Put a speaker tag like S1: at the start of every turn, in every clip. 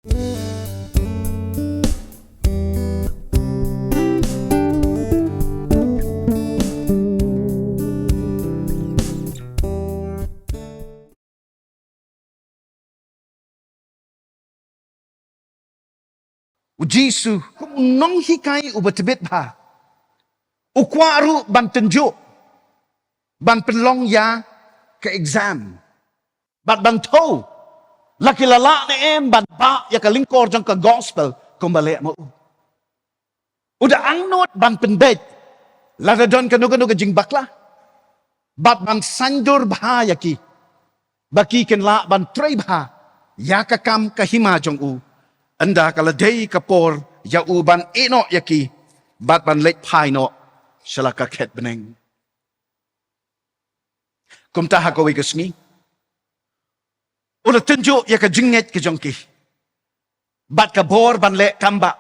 S1: Jisu nong hikai ubatibet ba ukwaru ban tunjuk ban penlong ya ke exam ban tau laki lala ne ban ba ya ka lingkor jang ka gospel kumbale mo uda angnot ban penbet lada don kanu ka jing bakla ban sandur bah ya ki baki ken la ban trai bah ya ka kam ka hima jong u anda kala day kapor ya uban eno yaki ban lek pai no shalaka ket beneng kumta hakawi kasni ula tunjuk ya ka jinget ke jongki bat ka bor ban lek kamba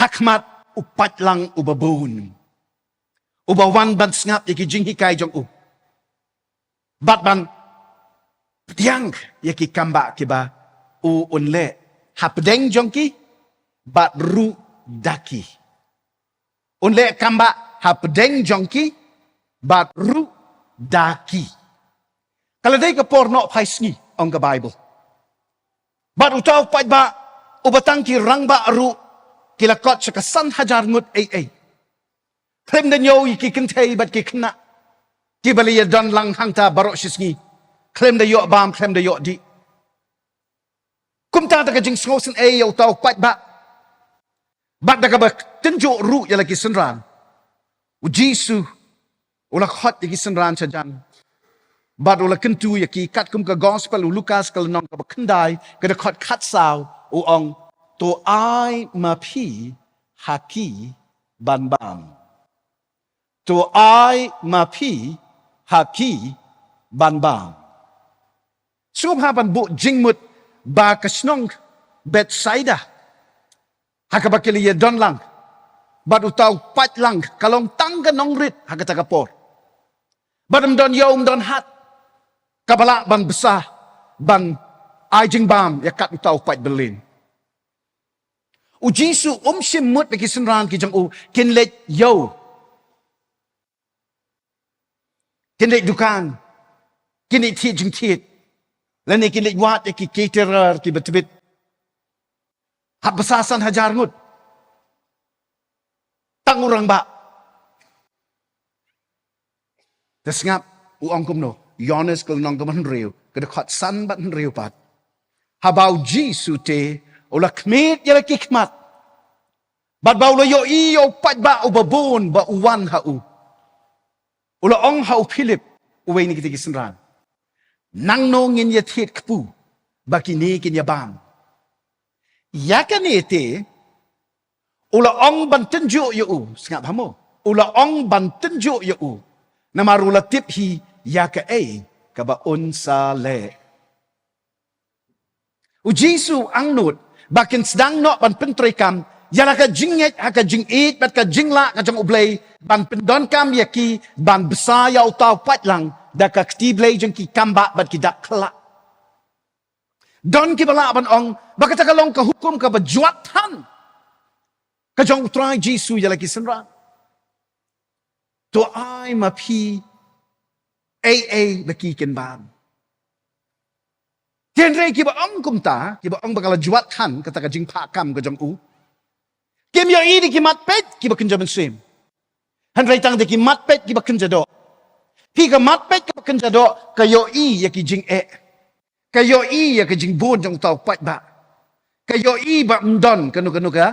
S1: hakmat upat lang ubabun ubawan ban ngap yaki jinghi kai jong u ban tiang yaki kamba kiba u unle hapdeng jongki bat ru daki unle kamba hapdeng jongki bat ru daki kalau day ka porno paisngi ong ka bible bat utaw pa ba ubatang ki rangba ru kilakot sa kasan hajar ngut ay klem den yo ki kintay bat ki kna ki baliya don lang hangta barok sisngi klem da yo bam klem da yo di kumta ka jing sngosen ay yo taw pat ba bat da ka ba tenjo ru ya lagi senran u jisu ula khot yaki senran sa jan bat ula kentu yaki kat kum ka gospel u lukas kal nong ka ba kendai ka da khot khat saw u ong to ai ma phi haki ban bam to ai ma phi haki ban bam sum ha ban bu jingmut ba kasnong Bethsaida hakabakili ya don lang bat utaw pat lang kalong tangga nong rit hakata kapor badam don yom don hat kabala ban besar ban ajing bam ya kat utaw pat berlin u jisu simut bagi senran ki jang u kin let yo kin let dukan kin let ti jing ti lani kin let wat ki caterer ki betbet hab besasan hajar ngut tang urang ba desngap u ong kum no Yones kal nong kaman riu kada khat san bat riu pat habau jisu te ula kmet yala kikmat bat bau lo yo i yo pat ba u babun ba uwan ha u ula ong ha u philip uwe ni kiti kisenran nang no ngin ya thet kpu bakini kin ya bam yakanete ula ong ban tenju yo u sngap hamo ula ong ban tenju yo u namarula tip hi yaka ka ba unsa le u jisu ang nut bakin sedang no ban pentrai kam yala ka jinget haka jingit bat ka jingla ka jang ublay ban pendon kam yaki ban besaya utaw pat lang da ka ktiblay jang ki kamba bat ki dak kla don ki bala ban ong bakata kalong ka hukum ka ba juatan ka jang utray jisu yala ki senra to ai ma phi baki ken ban Tian rei ki ba ong kumta ki ba ong bakala juatan kata ka jing pa kam ka jang u Kim yo idi ki matpet ki ba kenja sim. Han rai tang de ki matpet ki ba kenja do. Pi ka matpet ki ba kenja do ka yo i ya ki jing e. Ka yo i ya ki jing bun jong tau pat ba. Ka yo i ba mdon kanu ka.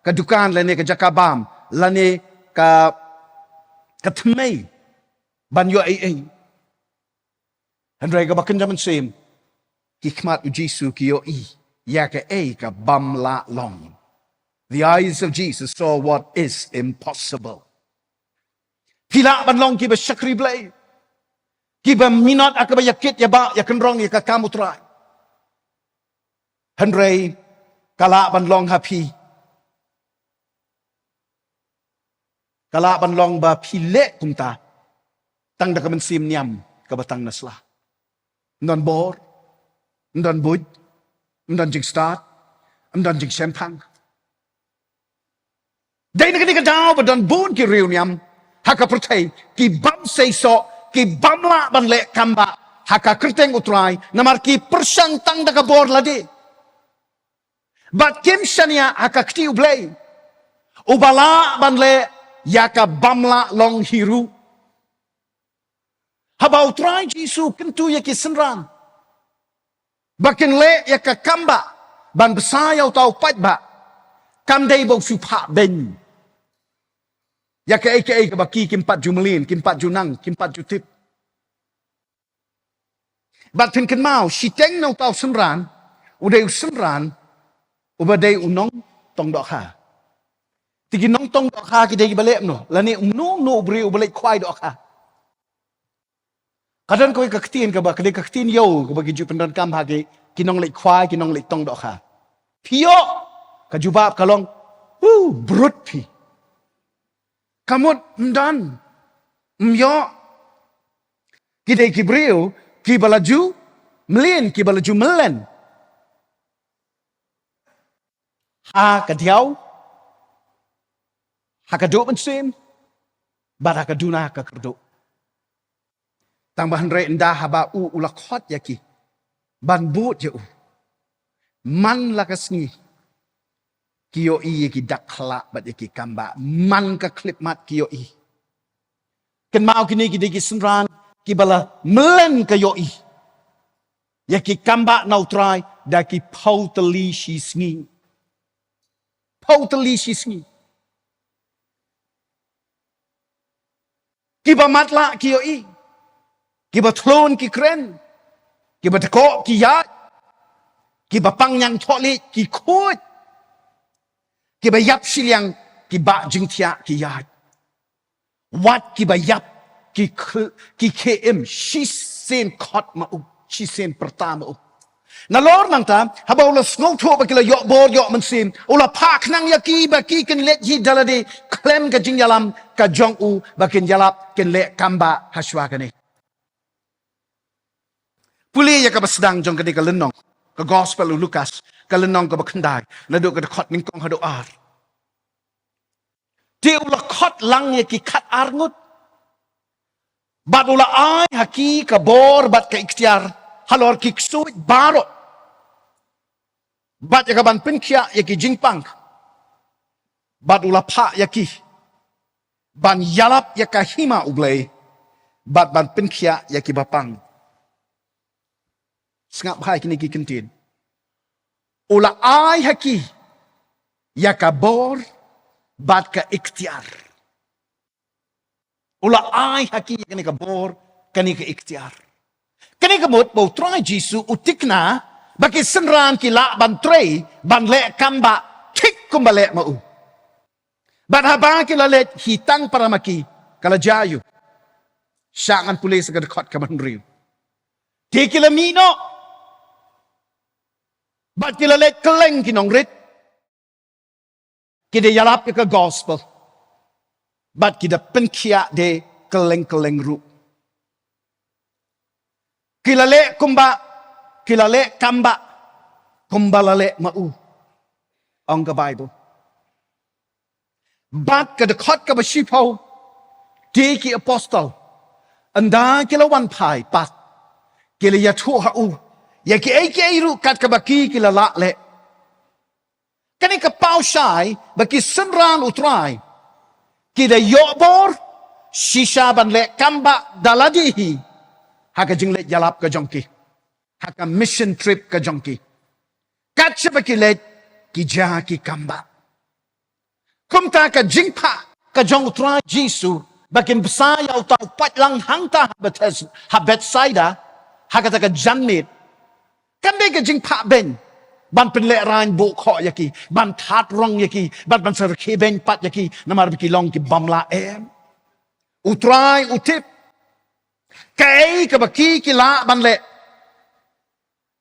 S1: Ka dukan lane ka jakabam lane ka tmei ban yo ai. Han rai ka ba kenja sim. Ki kmat u Jisu ki yo i ya ka bam la long. The eyes of Jesus saw what is impossible. Pila ban long ki ba syakri blay. Ki ba minot akaba yakit ya ba ya kenrong ya ka kamutrai. Henry kala ban long happy. Kala ban long ba pile kumta. Tang da ka man sim niam ka batang nasla. Non bor, non bud, dan jing start, dan jing sempang. Dai nak ni kadau badan bun ki riu niam, haka pertai ki bam seiso, ki bam la ban le kamba, haka kerteng utrai, namar ki persang tang da kabor ladi. Bat kim shania haka kti ublay. Ubala ban le yaka bamla long hiru. Habau trai Jisu kentu yaki senran. Bakin le yaka kamba ban besayau tau patba. Kam dai bau supa ben. Yaka aka baki kimpat jumelin, kimpat junang, kimpat jutip. Bat tin kan mau shiteng nau tau senran, udai senran, ubadai unong tong dok ha. Tigi nong tong dok ha ki dai balik no. Lani no beri ubalik kwai dok ha. Kadang kau keketin ke ba kedai keketin yo ke bagi ju pendan kam hagi kinong lek kwai kinong lek tong dok ha. Pio ka jubab kalong brut pi. Kamut mdan myo kidai ki beriu ki balaju melin ki balaju melen. Ha kadiau hakaduk mensim bar hakaduna hakakerduk. Tambahan re indah haba ulakot yaki. Ban but ya man lakasngi. Kiyo i yaki dakla bat yaki kamba. Man ka klip mat kiyo i. Ken mau kini ki senran ki bala melen kayo i. Yaki kamba nautrai daki pautali shisngi. Pautali shisngi. Kiba matla kiyo i. Kiba tlon ki kren. Kiba teko ki yat. Kiba pangyang toli ki kut. Kiba yap silyang kiba jingtia ki yat. Wat kiba yap ki KM shisen kot ma u. Shisen pertama u. Nalor nang ta haba ula snong to ba kila yok bor yok mensim ula pak nang yaki baki ken let yi dalade klem ka jing yalam ka jong u bakin yalap ken le kamba haswa kane. Puli ya ka basdang jong kadi ka lenong ka gospel u Lukas ka lenong ka bakandai na do ka khot ning kong hado ar. Dia ula khot lang yaki khat arngut. Bat ula ai haki ka bor bat ka ikhtiar halor ki ksuit barot. Bat yaka ban pinkia yaki jingpang. Bat ula pa yaki. Ban yalap yaka hima ublay. Bat ban pinkia yaki bapang. Sengap hai kini ki kentin. Ula ai haki. Yaka bor. Bat ka ikhtiar. Ula ai haki kani ka bor. Kani ka ikhtiar. Kani kamut bau trai Jisu utikna bagi senran kila ban trai ban le kamba tik kumbale mau. Ban haba kila le hitang para maki kala jayu. Syangan pulis agad kot kaman riu. Di kila mino. Bat kila le keleng kinong rit. Kida yalap ke gospel. Bat kida penkia de keleng-keleng ru. Kilale kumba, kilale kamba, kumbalale mau. Ang ka Bible. Bat ka dekot ka basipau, di ki apostol. Anda kila wan pai pat, kila yatu hau, ya ki airu kat ka baki kila la le. Kani ka pau syai, baki senran utrai. Kida yobor, shisha ban le kamba daladihi. Haka jinglet jalap ka jongki. Haka mission trip ka jongki. Katsa pa kilet ki ja ki kamba. Kumta ka jingpa ka jong utrai Jisu bakin besaya utau pat lang hangta habet saida haka ta ka janmit. Kande ka jingpa ben ban penle rain bo kho yaki ban that rong yaki ban sar ke ben pat yaki namar biki long ki bamla em. Utrai utip kay kabaki kila banle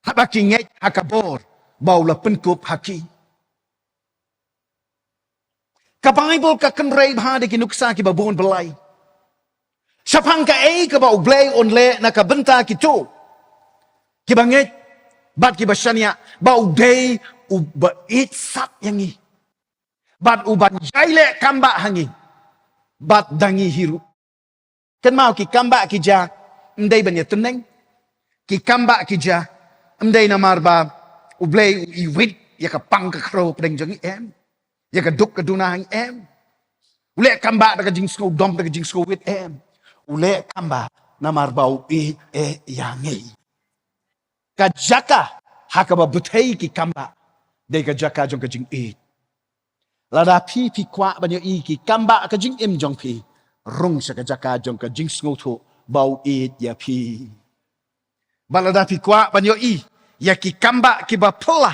S1: habaki ngej hakabor baula penkup haki ka Bible ka kenrei bhade ki nuksa ki babon belai sapang ka ka ba ublay onle na ka benta ki to ki bangej Bat ki basania ba udei uba it sat yangi. Bat uban jaile kamba hangi. Bat dangi hiru. Kan mau ki kamba ki ja ndai banya teneng. Ki kamba ki ja ndai na marba ublei iwit ya ka pang ka kro pdeng jangi em. Ya ka duk ka dunang em. Ule kamba da ka jing sko dom da ka jing sko wit em. Ule kamba na marba u yangi. Ka jaka hakaba butai ki kamba. Dei ka jaka jong ka jing Lada pi kwa banyo ki kamba ka jing im jong pi. Rung sa ka jaka jong ka jing sko to bau ya pi. Balada pi kwa banyo ya ki kamba ki ba pula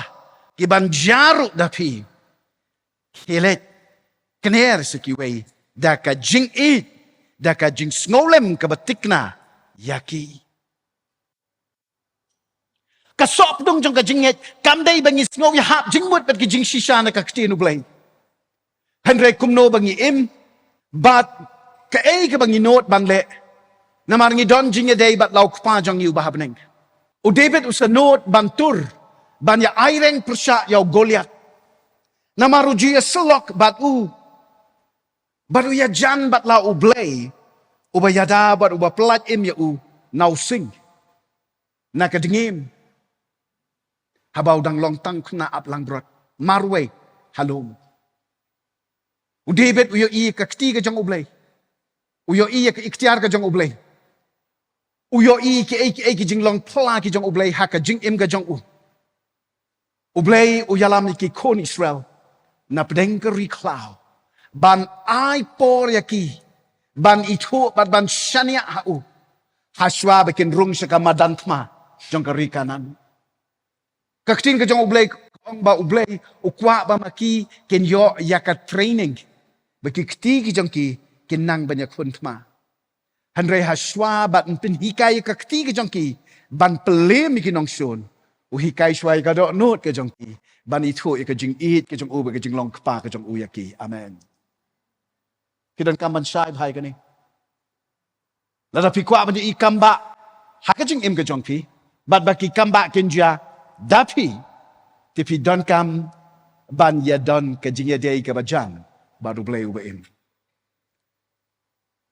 S1: ki ban jaru da pi. Hilet kner sa ki wei da ka jing da ka jing snolem ka batikna yaki. Kasop dong jong ka jinget kamdai bangi sngo ya hap jingmut bat ki jing shisha na ka ktinu blay. Henry kumno bangi im bat ka ka bangi not ban le namar ngi don jing day bat lau kpa jong yu bahabneng. O David usa not ban tur ban ya aireng persya yaw Goliath. Namaru jiya selok bat baru ya jan bat lau blay uba yada bat uba pelat im ya nau sing nakadingim. Habau dang long tang kuna ap lang brot marwe halom. U David uyo ka kti ka jong ublay. Uyo ka ikhtiar ka jong ublay. Uyo ki jing long pla ki jong ublay ha ka jing im ka jong ublay uyalam ki kon Israel na pedeng ka riklaw. Ban ai por yaki ban itu ban shania haswa bikin rung sa kamadantma jong ka rikanan. Kaktin ka jong ublay ba ublay ukwa ba maki ken yo yaka training baki kti ki jong ki kinang banyak huntma hanre haswa bat pin hikay kakti ki jong ki ban pelem ki nong shon u hikay shwai ka do not ka jong ki ban itu ka jing ka jong u ka jing long kpa ka jong u yaki amen kidan kaman shai bhai ka ni lada pi kwa ban ikamba hakajing im ka jong ki bat baki kamba kinja dapi tipi don kam ban ya don ka jingya day ka bajan baru blay ubaim.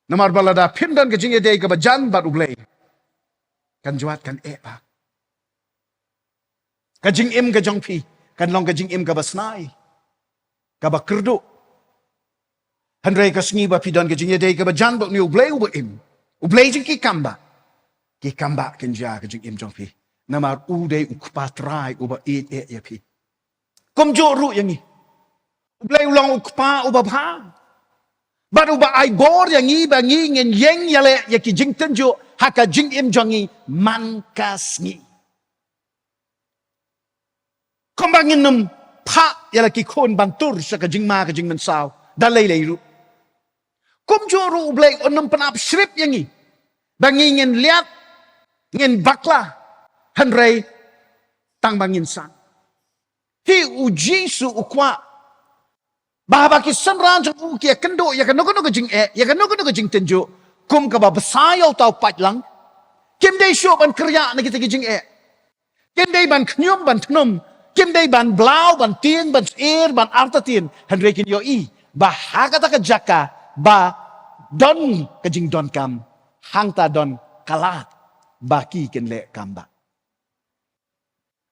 S1: Namar balada pindan ka jingya day ka bajan baru blay. Kan juat kan ba. Ka jing im ka jong pi kan long ka jing im ka basnai. Ka bakerdo. Handray ka sngi ba pidan ka jingya day ka bajan baru ni ublay ubaim. Ublay jing ki kamba. Ki kamba kinja ka jing im jong pi. Namar uday ukpa trai uba ya pi. Komjo ru yang ni. Ublay ulang ukpa uba bha. But uba ai bor yang ni ba ngi ngen yeng yale ya ki jing tenjo haka jing im jongi man kas ni. Kombangin num pa yala ki kon bantur sa ka jing ma ka jing mensaw dalay lay ru. Komjo ru ublay onum panap shrip yang ni. Bangi ngen liat ngen bakla. Hanray tang bangin san. Hi ujisu ukwa. Bahaba ki sanran jang uki ya kendo ya kanogo jing ya kanogo jing tenjo. Kum ka ba basayaw tau patlang. Kim day show ban kerja na kita jing Kim day ban knyum ban tnum. Kim day ban blau ban tien ban air ban artatin. Hanray kin yo bahagata ka jaka ba don ka jing don kam. Hangta don kalat baki kin le kamba.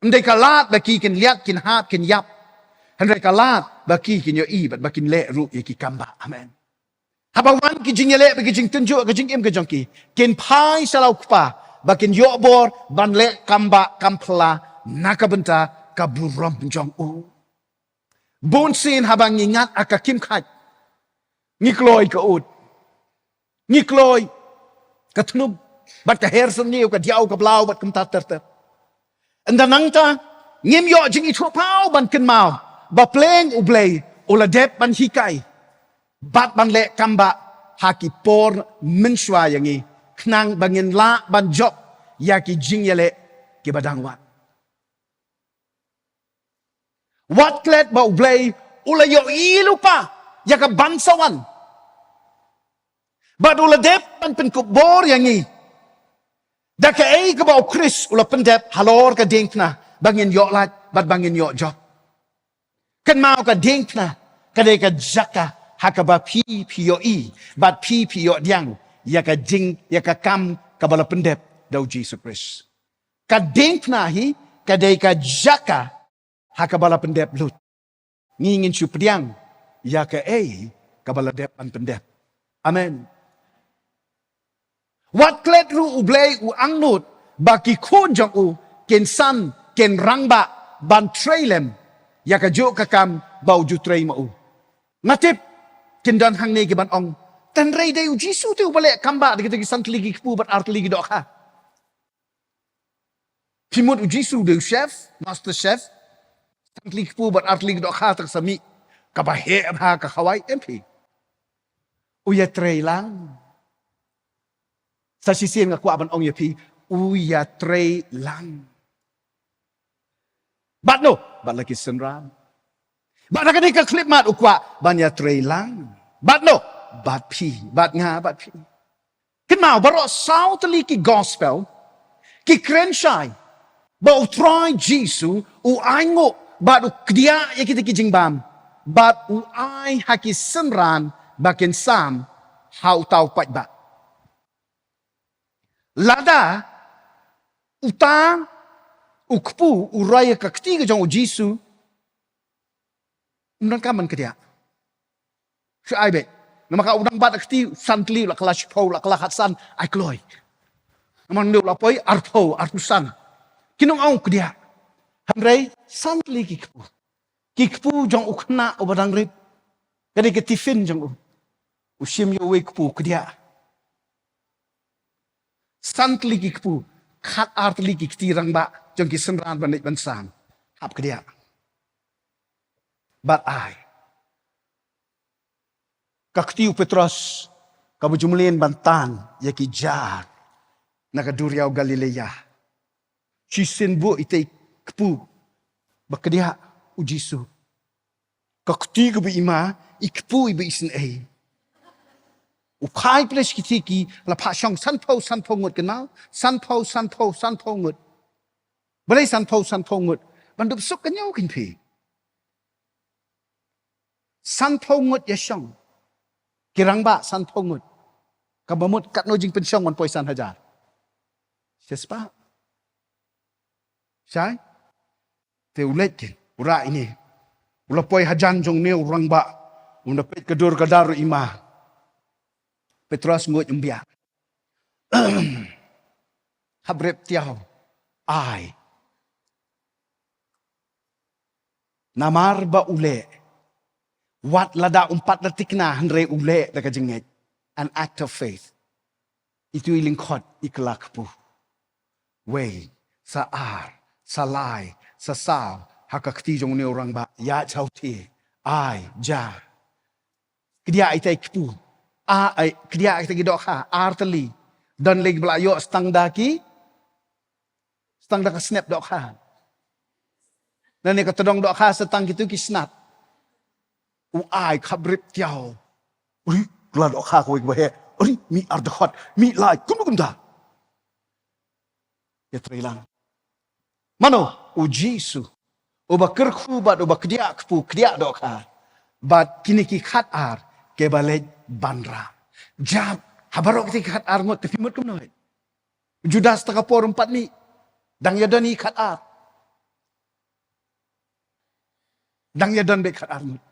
S1: Ndai kalat baki kin liat kin hat kin yap. Handai kalat baki kin yo bat bakin le ru ye ki kamba. Amen. Habawan ki jing le baki jing tenjo ka jing im ka jong ki. Kin pai salau kpa bakin yo bor ban le kamba kampla nakabenta kaburam jong u. Bon sin habang ingat aka kim khat. Ngikloy ka ud. Ngikloy ka tnub bat ka hersen niu ka diaw ka blau bat kum ter. Anda nangta ngim yo jing itu pau ban ken mau ba pleng ublay ula dep ban hikay bat ban le kamba haki por menshwa yangi knang bangin la ban job yaki jing yale ki badangwan wat klet ba ublay ula yo ilupa yaka bansawan bat ula dep ban pen kubor yangi Daka ka ba Chris ula pendep halor ka dingna bangin yok lat, bat bangin yok job. Kan mau ka ding na, kadai ka jaka, hakaba pi yo i, bat pi yo diang, ya ka jing, ya ka kam, kabala pendep, dau Jesus Christ. Ka ding na hi, kadai ka jaka, hakabala pendep lut. Ngingin su pediang, ya ka kabala dep an pendep. Amen. Wat klet ru ublay u angnut, baki kun jong u, ken san, ken rangba, ban trailem, ya ka jo kakam, bau ju tray ma u. Ngatip, ken dan hang ne ban ong, tan rey day u jisu te u balik kamba, di kita san ligi kpu bat art ligi dok ha. Timut u jisu de chef, master chef, san ligi kpu bat art ligi dok ha tak sami, kabahe ha ka khawai MP. U ya tray lang. Sa sisian nga kuwa ban ong ya pi, uya tray lang. Bat no, bat lagi senram. Bat nak ka klip mat ukwa, ban ya tray lang. Bat no, bat pi, bat nga, bat pi. Kenal baro sao tali ki gospel, ki krenshai, ba u try Jesu, u aingo, bat u kdia ya kita ki jingbam, bat u ai haki senran, bakin sam, hau tau pat bat. Lada, utang, ukpu, uraya kaktiga jong Jesu, unang ke dia. Si ai be, nama ka unang bat akti santli la kala shpo la kala khatsan ai kloi. Nama neu la poi arpo artusan. Kinong au ke dia. Hamrei santli kikpu. Kikpu jong ukna obadang rip. Kadi ke tifin jong u. Usim yo we kpu ke dia. Sant ligi kpu, khat art ligi ktirang ba, jong ki senran banik bansang, hap ke dia. But I, kaktiu Petros, kabu jumlin bantan, yaki jar, nakaduriaw Galilea. Chisin bu ite kpu, bak dia ujisu. Kakti kabu ima, ikpu ibu isin ay. Ukai ples kitiki la pa shong san po ngut kenal san po ngut balai san po ngut bandup suk kenyau kin pi san po ngut ya shong kirang ba san po ngut kabamut kat no jing pen shong wan poi san hajar sespa sai te ulet ura ini ula poi hajan jong neu rang ba unda pet kedur kadar ima Petros ngut umbia. Habrep tiao. Ai. Namar ba ule. Wat lada umpat latik na hanre ule daga jenget. An act of faith. Itu ilingkot ikelak pu. Wei. Sa ar. Sa lai. Sa sao. Hakakti jong ni orang ba. Ya chau ti. Ai. Ja. Kedia itai kepu. Kedia kita gidok ha, arteli. Dan leg belayo stang daki snap dok ha. Dan ni kata dong dok ha setang gitu ki snap. Ai kabrip tiao. Uri, la dok ha ko ikbahe. Uri, mi ardhot, mi lai, kumda. Ya trailang. Mano, ujisu. Uba kerku bat uba kedia kepu kedia dok ha. Bat kini ki khat ar ke balej bandra. Jab, habarok ti khat ar ngot tapi mut kumnoy. Judas taka por 4 ni. Dang yadan ni khat ar. Dang yadan be khat ar ngot.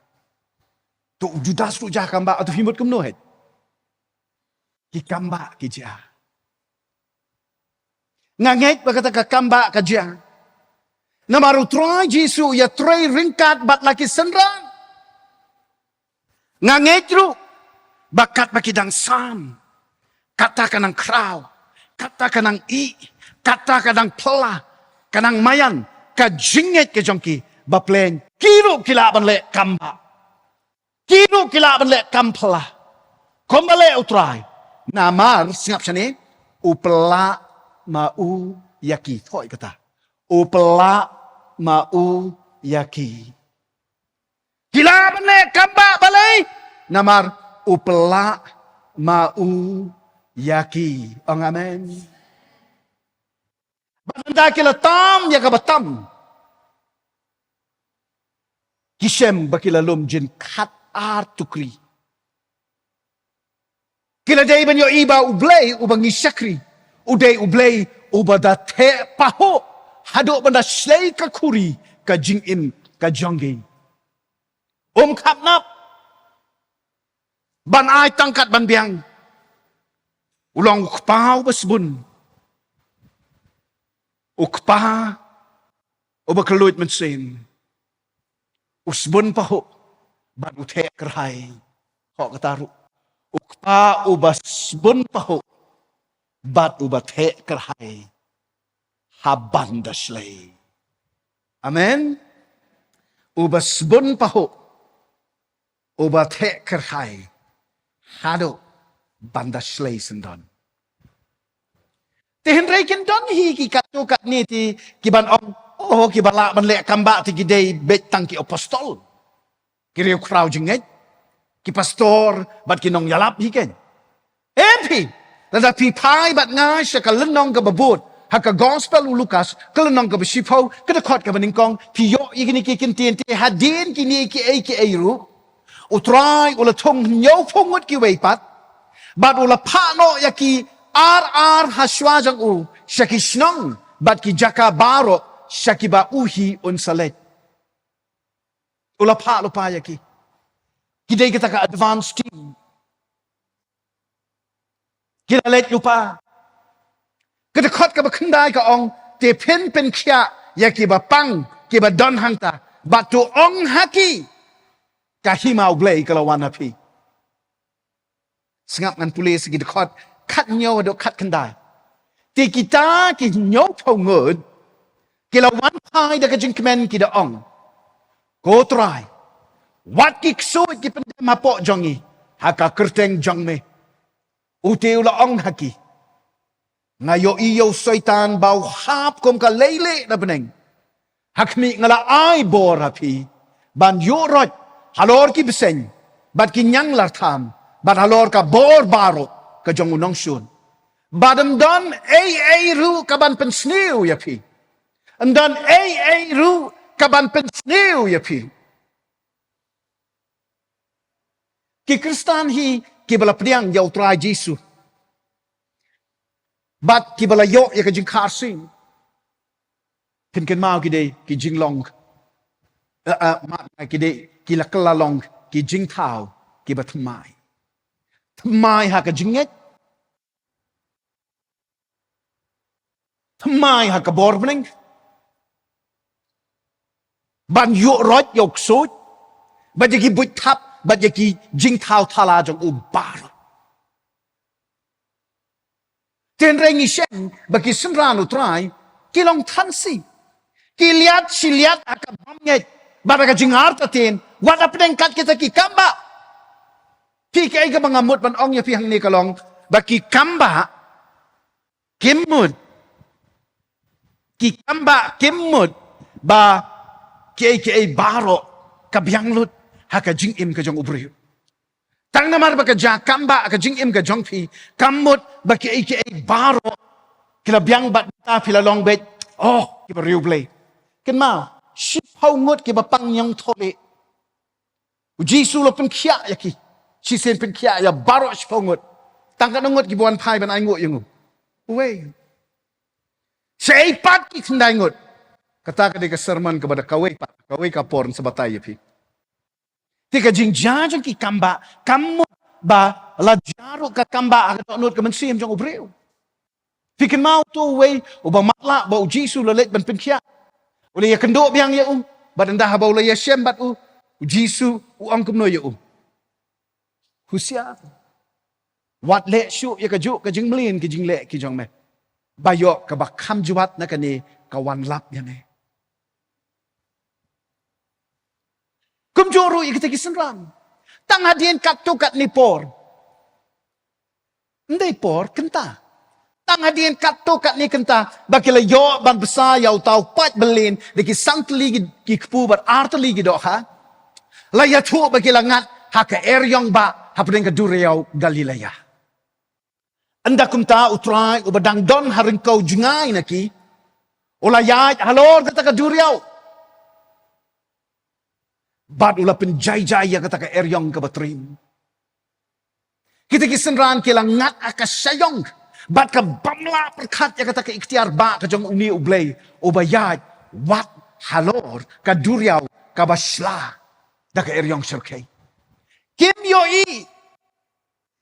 S1: Tu Judas tu jah kamba atau fimut kumnoy. Ki kamba ki jah. Ngangait berkata ke kamba ke jah. Namaru try Jesu ya try ringkat bat laki senrang. Ngangait ru bakat bakidang sam. Kata kanang kraw. Kata kanang i. Kata kanang pela. Kanang mayan. Kajinget ke jongki. Baplen. Kiro kilaban le kamba. Kiro kilaban le kampela. Kombale utray. Namar singap siya ni. Upela mau yaki. Hoy kata. Upela mau yaki. Kilaban le kamba balay. Namar upela mau yaki. Ang amen. Banda kila tam ya kabatam. Kisem bakilalom jin kat tukri. Kila day ban yo iba ublay ubang isakri. Uday ublay ubada te paho. Hadok banda slay ka kuri ka jingim ka jongi. Kapnap. Ban ay tangkat ban biang. Ulang ukpaw basbun. Ukpa ubakaluit mansin. Usbun paho. Ban ute kerhay. Hok kataru. Ukpa ubasbun paho. Bat ubate kerhay. Haban daslay. Amen. Ubasbun paho. Ubate kerhay. Hado bandaslay sendon. Tihin reikin don hi ki katukat ni ti kiban ong kibala ban lek kamba ti gidey bet tangki apostol. Kiriu kraw jingej. Ki pastor bat kinong yalap hi ken. Empi lada pi pai bat nga siya ka lenong ka babut. Haka gospel u Lukas kalenong ka basipaw kada kot ka baningkong piyo ikini kikintin ti hadin kini ki ay ru. Utray ula tong nyaw pungut ki weipat. Bat ula pano yaki ar haswajang u syaki snong bat ki jaka baro syaki ba uhi unsalet. Ula pa lupa yaki. Kidai kita ka advance team. Kita let lupa. Kita kot ka bakandai ka ong te pen kya yaki ba pang ki ba don hangta bat tu ong haki. Kahimau blay kalawan api. Sengap ngan pulis segi dekat kat nyaw do kat kendai. Ti kita ki nyaw pongod kalawan pai da kajing kemen ki da ong. Go try. Wat ki ksut ki pendem hapok jongi. Haka kerteng jong me. Uti ula ong haki. Ngayo iyo soitan bau hap kom ka lele na beneng. Hakmi ngala ai bor api. Ban yorot. Halor ki beseng, bat ki nyang lartam, bat halor ka bor baro ka jong unong syun. Badam don ay ru kaban pensniu yapi. And don ay ru kaban pensniu yapi. Ki Kristan hi ki bala priang yaw trai Jesu. Bat ki bala yo ya ka jing Khasi. Pinken mau ki day ki jing long. Ki day kila kelalong ki jing tau ki batumai. Tumai ha ka jinget. Tumai ha ka borbning. Ban yu rot yok sut. Ban yaki but tap. Ban yaki jing tau tala jong ubar. Ten rengi shen baki senranu trai kilong tansi. Kiliat siliat ha ka bamnyet. Baraka jingar tatin. Wala penengkat kita ki kamba. Pika ka mga mut man ong ya pihang ni kalong. Baki kamba. Kimut. Ki kamba kimut. Ba ki baro. Kabiyang lut. Haka jing im ka jong ubriyo. Tang namar baka ja kamba ka jing im ka jong pi. Kamut baki baro. Kilabiyang bat ta pilalong bet. Oh, kibariyo blay. Kenma. Shipau ngot ki bapang yang tole. Jisu lo pen kia yaki. Si sen pen kia ya baro shipau ngot. Tangkat ngot ki buan pai ban ai ngot yang. Uwe. Seipat ki kendai ngot. Kata ka sermon kepada kawai pat. Kawai ka porn sebatai yapi. Tika jing jajang ki kamba. Kamu ba la jaro ka kamba ka ngot ka mensim jong ubreu. Fikin mau tu uwe. Ubang matla ba Jisu lo let ban pen kia. Oleh ya kendok biang ya badan dah bau ya syem bat Jisu ang kumno ya Husia. Wat le syu ya kaju kajing melin kajing le ki jong me. Bayok ka bakam juat na kani kawan lap ya ne. Kum joro ya kita kisenram. Tang hadien kat tu kat ni por. Ndai por kenta. Tang hadien kat tu kat ni kenta. Bakila yo ban besar yau tau pat belin. Diki sang teli ki kepu bat arteli ki dok ha. Laya tu bakila ngat haka eryong ba hapedeng ke Duriau Galilea. Anda kumta utrai ubadang don haringkau jungai naki. Ulayat halor kata ke Duriau. Bat ulah penjai-jai kata ke eryong ke batrim. Kita kisenran kila ngat akas sayong. Bat ke bamla perkat ya kata ke ikhtiar ba ke jong uni ublay. Ubayad wat halor ke duriaw ke basla. Da ke eryong syarkay. Kim yoi.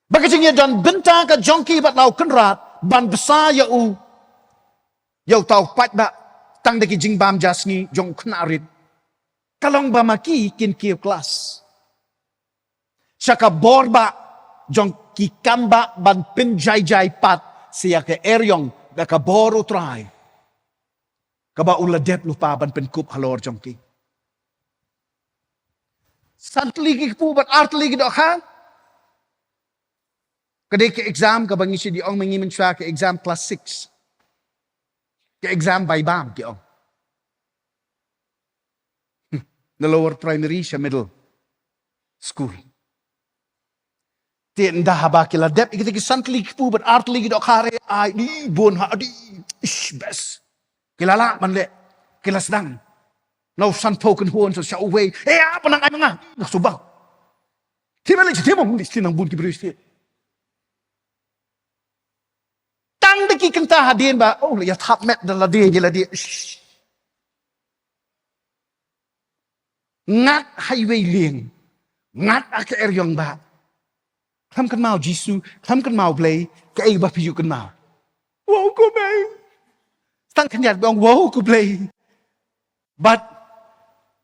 S1: Bagajing ya dan benta ke jongki bat lau kenrat. Ban besar ya u. Yau tau pat ba. Tang deki jing bam jasni jong kenarit. Kalong ba maki kin kiu kelas. Syaka borba jong ki kamba ban penjai-jai pat siya ke eryong da ka boru trai. Kaba uladep lupa ban penkup halor jong ki. Santligi po bat artligi do ha? Kadai ke exam ka bangisi di ong mangimin siya ke exam class 6. Ke exam by bam ki ong. Na lower primary siya middle school. Tiyan dah haba kila dep ikiti kisantli kipu bat artli gidok kare ay di bon ha di ish bes. Kilala man le kila sedang. Now san token huon so siya uway. Apa nang ay mga subang. Tiba le tiba mo listi nang bun kibris ti. Tang deki kenta hadin ba oh ya tap met dala dia gila dia. Ngat highway lieng. Ngat ak eryong ba. Tham kan mau Jisu, tham kan mau play, ke ai ba piyu kan mau. Wow ko bay. Tang kan yat bang wow ko play. But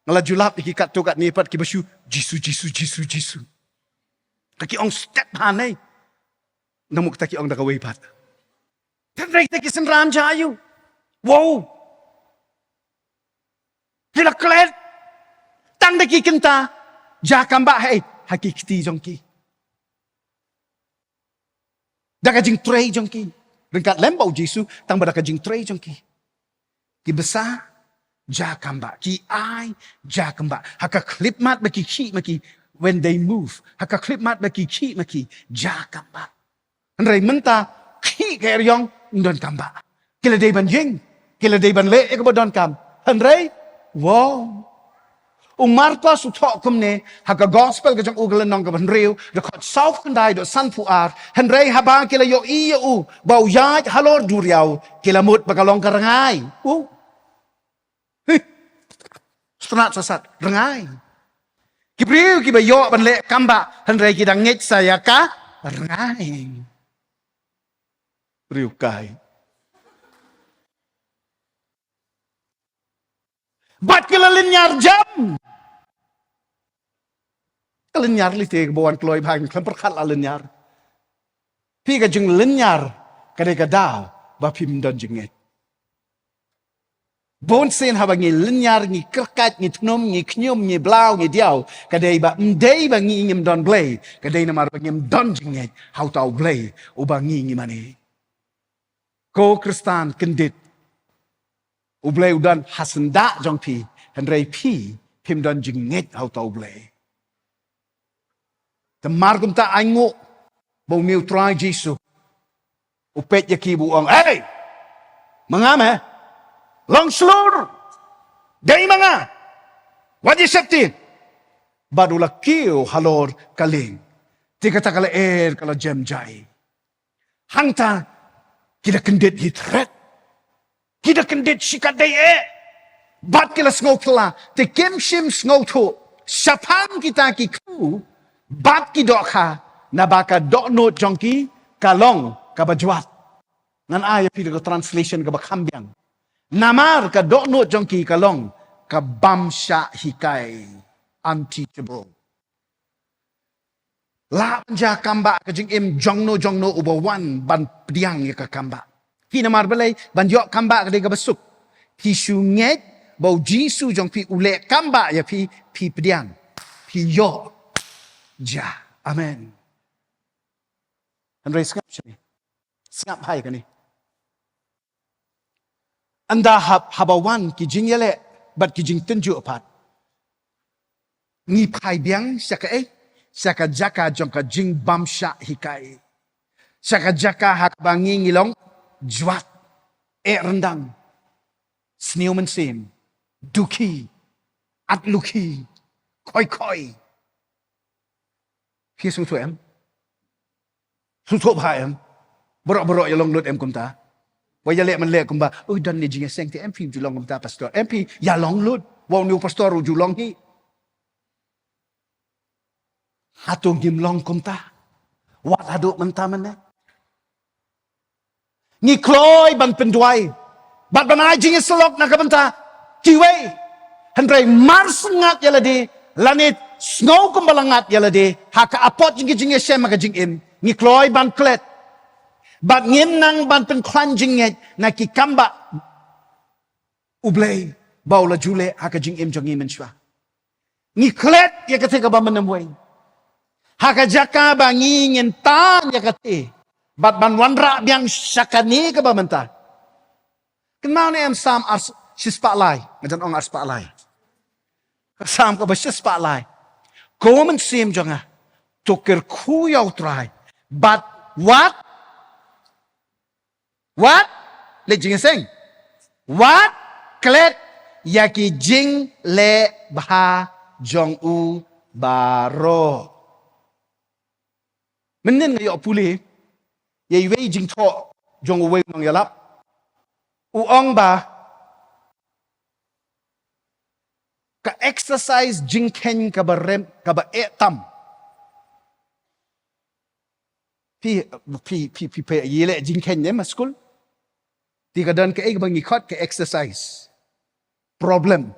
S1: ngala julap iki kat to kat ni pat ki basu Jisu. Taki ong step hanay. Namuk taki ong nakaway pat. Tan ray taki senram jayu. Wow. Kila klet. Tang deki kenta jakam ba hey hakikti jongki. Daka jing tray jongki. Ringkat lembau Jisu tang badaka jing tray jongki. Ki besar jakam ba ki ai jakam ba haka clip mat baki ki maki when they move haka clip mat baki ki maki jakam ba. Andrai menta ki keryong ndon kamba. Kila day ban jing kila day ban le ko don kam. Andrai wow. Marta su tok kumne haka gospel ka jang ugalan nong ka banreu the kot south kandai do san fu ar henrei haba kila yo iya u bau ya halor duriau kila mut bakalong ka rangai strat sasat rangai kibriu ki bayo ban le kamba henrei ki dang ngej saya ka rangai riu kai bat kila linyar jam linyar li te bawan kloy bang kan perkat la linyar pi ka jing linyar kadai ka daw ba pim don jinget bon sen haba ngi linyar ngi kerkat ngi tnom ngi knyum ngi blau ngi diaw kadai ba mdei ba ngi ngim don blay kadai na mar ba ngim don jinget how tau blay u ba ngi mani ko kristan kendit u blay udan hasenda jong pi hendrei pi pim don jinget how tau blay Temargum ta ango bau miu trai Jisu. Upet ya ki buong. Hey! Mga me. Long slur. Day mga. Wadi septi. Badula kiyo halor kaling. Tika takala kala jem jai. Hangta kita kendit hitret. Kita kendit sikat day Bat kila sngow kala. Te kim shim sngow to. Sapang kita ki ku. Bat ki dok ha na baka dok no jongki kalong kabajuat ngan aya pi ko translation ka bakambyang namar ka dok no jongki kalong ka bamsha hikai unteachable la ja kamba ka jing im jongno ubawan ban pdiang ya ka kamba pi namar belai ban yok kamba ka de ka besuk pi shunget bau Jisu jong pi ule kamba ya pi pdiang pi yok ja, amen. Andrei skap siya ni. Skap hai ka ni. Anda habawan ki jing yale, bat ki jing tenju apat. Ni pai biang siya ka jaka jong ka jing bamsha hikai. Siya ka jaka hakbangi ngilong juat rendang. Sniuman sim, duki, atluki, khoi. Phía xuống thua em. Xuống thua bài em. Borok-borok yang long lut em kumta. Waya lek man lek kumba. Oh dan ni jinga seng ti em pi julong kumta pastor. Em pi ya long lut. Wau new pastor ru julong hi. Hatung gim long kumta. Wat haduk menta man ne. Ngi kloi ban penduai. Bat ban ai jinga selok na kabenta. Kiwei. Hendrai mar sengat yala di. Lanit snow kumbalangat yala di. Haka apot jinga sem maka jing im. Ngi kloi ban klet. Bat ngin nang ban pen klanjing ngej na ki kamba ublay baula jule haka jing im jong imen shwa. Ngi klet ya ketika ba menemui. Haka jaka ba ngin tan ya kate. Bat ban wanra biang syakani ka ba menta. Kenal ni em sam ars sispaklay. Ngajan ong arspaklay. Sam ka ba sispaklay. Ko men sim jonga. Toker ku yaw try. But what? What? Le jing sing. What? Klet yaki jing le bah jong u baro. Menen ngayo puli. Ye wei jing to jong u wei nong yalap. Uong ba ka exercise jing ken ka ba rem ka ba etam. Pi pe yele jing ken ne maskul. Di kadan ke bangi khot ke exercise. Problem.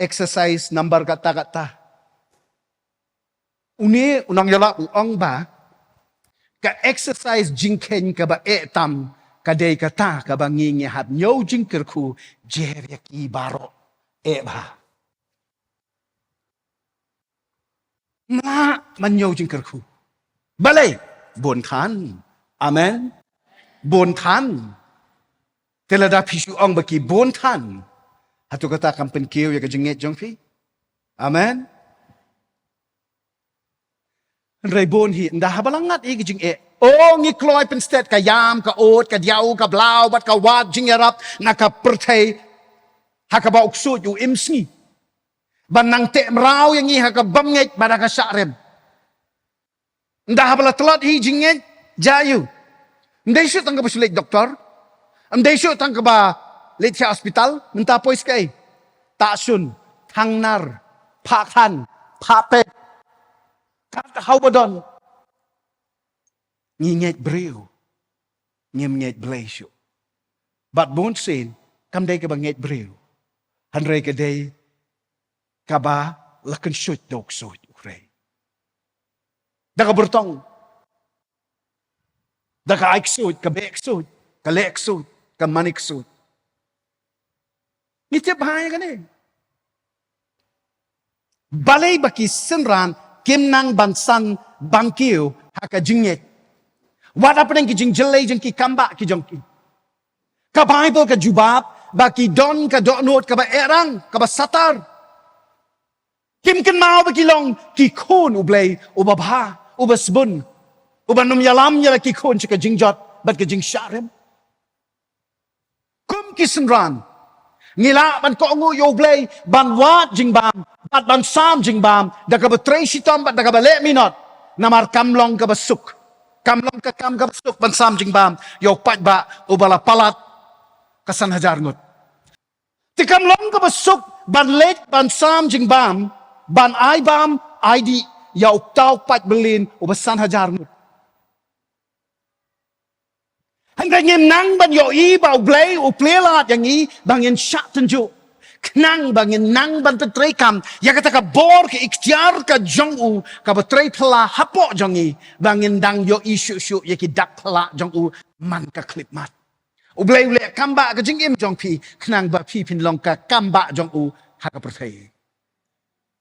S1: Exercise number kata-kata. Uni unang yala uang ba ka exercise jingken ka ba etam kadai kata ka bangi nge hat nyo jingkerku jer yaki baro ba. Na man nyo jingkerku. Balay bon than. Amen. Bon than. Telada pisu ong baki bon tan. Hatu kata kampen kiyo ya kajinget jongfi. Amen. Ray bon hi ndah balangat i kajing Oh ngi kloy pen stet ka yam ka ot ka diaw ka blau bat ka wat jing yarap na ka pertai hakaba uksut yu imsni. Banang te mrau yang i hakabam nget badaka syarem. Ndah bala telat hi jinget jayu. Ndai syut tang ka basulik doktor. Amday siyo tang ka ba late sa hospital, mentapoy kay. Tasun, tangnar, pakan, papet. How ba don? Ngingit brew. Ngimngit blaysyo. But bon sin, kamday ka ba ngit brew? Hanray ka day, ka ba lakan syut dok syut. Ukray. Daka bertong. Daka aiksut, ka beksut, ka leksut. Kamaniksu. Nitya bahaya ka na Balay baki senran kimnang bansan bangkiyo haka jingit. Wada pa rin ki jingjelay jing ki kamba ki jongki. Ka Bible ka jubab baki don ka donot ka ba erang ka ba satar. Kim ken mau baki long ki kun ublay ubabha ubasbun ubanum yalam yala ki kun chika jingjot bat ka jing sharem. Kum kisenran. Ngila ban ko ngu yoglay ban wat jingbam bat ban sam jingbam daga ba tracy tom bat daga ba le minot namar kamlong ka basuk. Kamlong ka kam ka basuk ban sam jingbam yo pat ba ubala palat kasan hajar ngut. Ti kamlong ka basuk ban let ban sam jingbam ban ai bam ID yo tau pat belin ubasan hajar ngut. Hanggang ngem nang ban yo i ba ublay uplelat yang i bangin syak tenju. Knang bangin nang ban tetray kam. Ya kata ka bor ke ikhtiar ka jong u ka betray pela hapok jong i bangin dang yo i syuk ya ki dak pela jong u man ka klip mat. Ublay ule kamba ka jing im jong pi knang ba pi pin long ka kamba jong u ha ka pertay.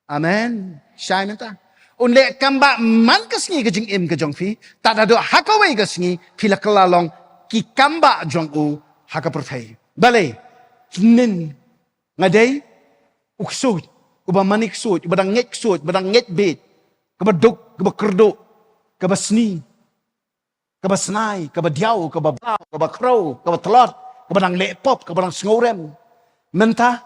S1: Amen. Syai menta. Unle kamba man ka sngi ka jing im ka jong pi tak ada hakawai ka sngi pila kelalong ki kamba jong u haka pertai. Balay, nin ngaday uksud, uba manik sud, uba ngek sud, uba ngek bit, kaba duk, kaba kerdo, kaba sni, kaba snai, kaba diaw, kaba blau, kaba crow, kaba telot, kaba nang lepop, kaba nang sngorem. Menta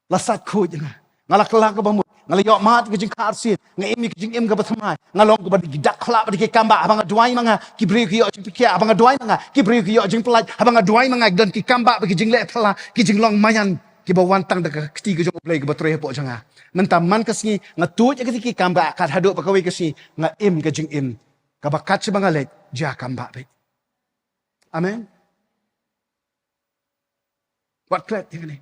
S1: lasat kud nga. Ngalakala kaba mut. ngalayok mat ke jing Khasi ngaim ke jing ka bathamai ngalong ke badi dak khlap badi ke kamba abang aduai manga ki bri ki yo jing pikia abang aduai manga ki bri ki yo jing pelaj abang aduai manga dan ki kamba bagi jing le phala ki jing long mayan ki bawan tang dak keti ke jong play ke batre po janga mentam man kasni ngatut ke ki kamba kat haduk pakawi kasni ngaim ke jing im ka bakat sebangalet ja kamba be amen wat klet ni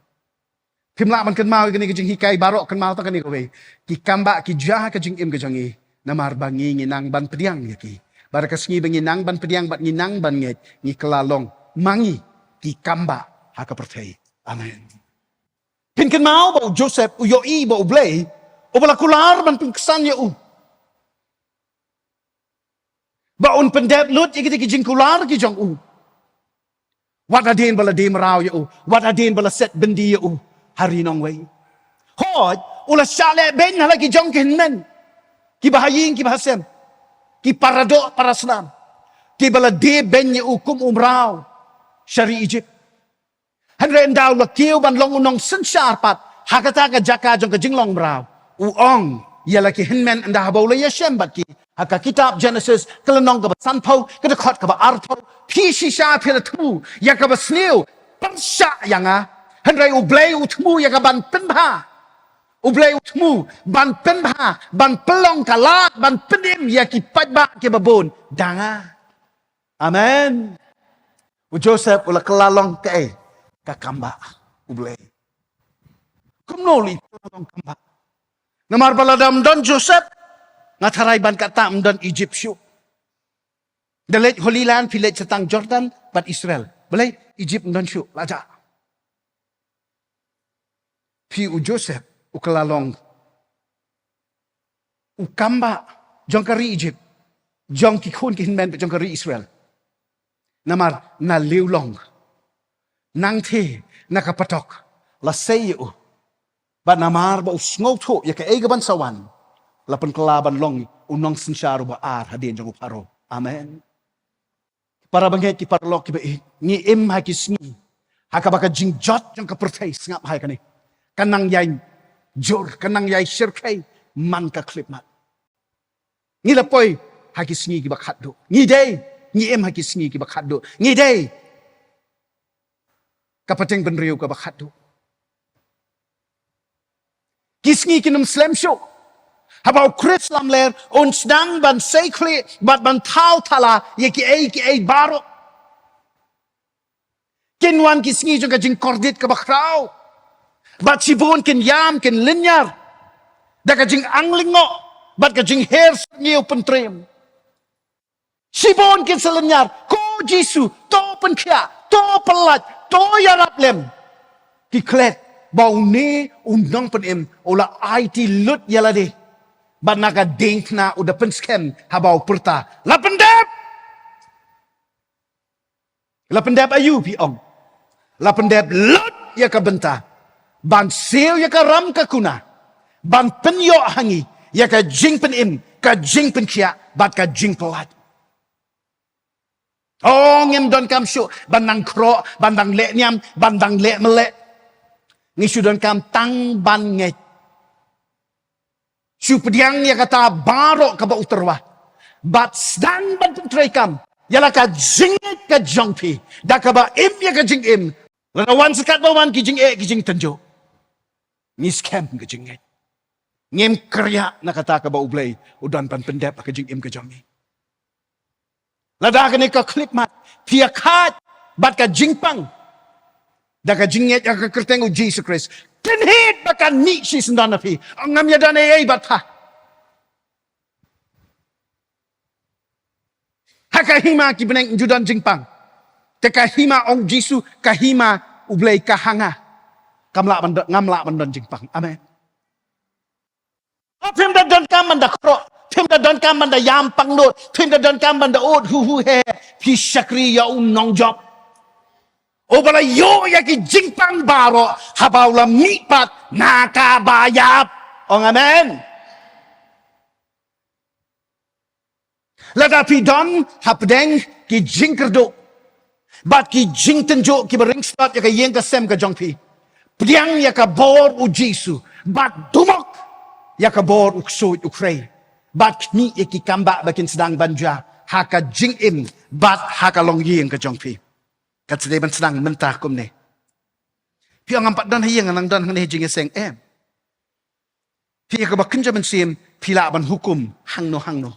S1: Pimla man kan mau kini kejing hikai barok kan mau tak kini kowe. Ki kamba ki jah kejing im kejangi. Namar bangi nginang ban pediang ya ki. Barakas ngi banginang ban pediang bat nginang ban nget ngi kelalong mangi ki kamba haka pertai. Amen. Pin kan mau bau Joseph u yoi bau blay o bala kular ban pingsan ya u. Baun pendep lut ya kita kejing kular ki jong u. Wat adin bala dem rau ya u. Wat adin bala set bendi ya u. Hari nong wei. Hoi, ulah syale ben lagi jong men. Ki bahayin ki bahasem. Ki paradok paraslam. Ki bala de ben ye ukum umrau. Syari Egypt. Henry endau la kiu ban long unong sen syarpat. Hakata ka jaka jong ka jinglong brau. Uong ialah ki henmen anda habau la yashem bat ki. Haka kitab Genesis kelenong ka ba sanpau ka dekot ka ba arpau. Pi shisha pi la tu ya ka ba sniu. Persya yang Henry ublay utmu ya ka ban penbha. Ublay utmu ban penbha, ban pelong kalat, ban penim ya ki patba ki babon. Danga. Amen. U Joseph ula kelalong ke ka kamba ublay. Kumnoli kelalong kamba. Namar baladam don Joseph ngatarai ban kata don Egypt syuk. Dalet Holy Land filet setang Jordan bat Israel. Boleh Egypt don syuk laja. Pi u Joseph u kelalong u kamba jong kari Egypt jong ki khun ki hinmen jong kari Israel namar na liulong nang the nakapatok la say u ba namar ba usngau tho ya ka egaban sawan lapan kelaban long unong sensyaru ba ar hadin jong paro amen para banget ki parlok ki ba ni im ha ki sni hakabaka jingjot jong ka pertais ngap hai kani kanang yai jor kanang yai shirkai man ka klip mat ngi la poi haki sngi ki bakhat do ngi dei ngi em haki sngi ki bakhat do ngi dei kapateng ben riu ka bakhat do kisngi ki num slam show habau chris lam ler on snang ban sekli bat ban thau thala ye ki ei baro kinwan kisngi jong ka jing kordit ka bakrau Bat sibon ken yam ken linyar. Da ka jing anglingo. Bat ka jing hair niyo pentrem. Sibon ken selinyar. Ko Jisu. To penkya. To pelat. To yarap lem. Kiklet. Bau ne undang penem. Ola IT lut yala de. Bat naga denk na udah penskem. Habau perta. La pendep. La pendep ayu piong. La pendep lut ya ka benta. Ban seo ya ka ram ka kuna. Ban penyo hangi. Ya ka jing pen im. Ka jing pen kia. Bat ka jing pelat. Oh ngem don kam syuk. Bandang kro. Bandang lek nyam. Bandang lek melek. Ngisu don kam tang ban nget. Syuk pediang ya kata barok ka ba uterwah. Bat sedang ban pentrai kam. Yalah ka jingit ka jongpi. Da ka ba im ya ka jing im. Lanawan sekat bawan ki jing ki jing tenjo. Ngis kem ke jingit. Ngem kerja nak kata ke bau blay. Udan pan pendep ke jing im ke jongi. Lada ke ne ka klip mat. Pia kat. Bat ka jingpang. Da ka jingit ya ka kerteng u Jesus Christ. Kenhit bakan ni si sendan api. Ngam ya dan ei bat ha. Hakahima ki beneng judan jingpang. Tekahima ong Jisu kahima ublay kahanga. Ngamla mandon jingpang. Amen. Phim da don kam manda kro. Phim da don kam manda yam pang no. Phim da don kam manda od hu he. Pi shakri ya nong job. O bala yo ya ki jingpang baro. Habaw la mipat nakabayap. Ong amen. Lada pi don hapdeng ki jingkerdo. Bat ki jingtenjo ki bering start ya ka yeng ka sem ka jongpi. Pediang ya ka bor u Jisu. Bat dumok. ya kabor uksud ukray. Bat ni yaki kamba bakin sedang banja. Haka jing im bat haka long ying ka jong pi. Kat sedai ban sedang mentah kum ne. Pi ang ampat dan hayang anang dan hane jing seng em. Pi ka bakin jaman sim pila ban hukum hangno.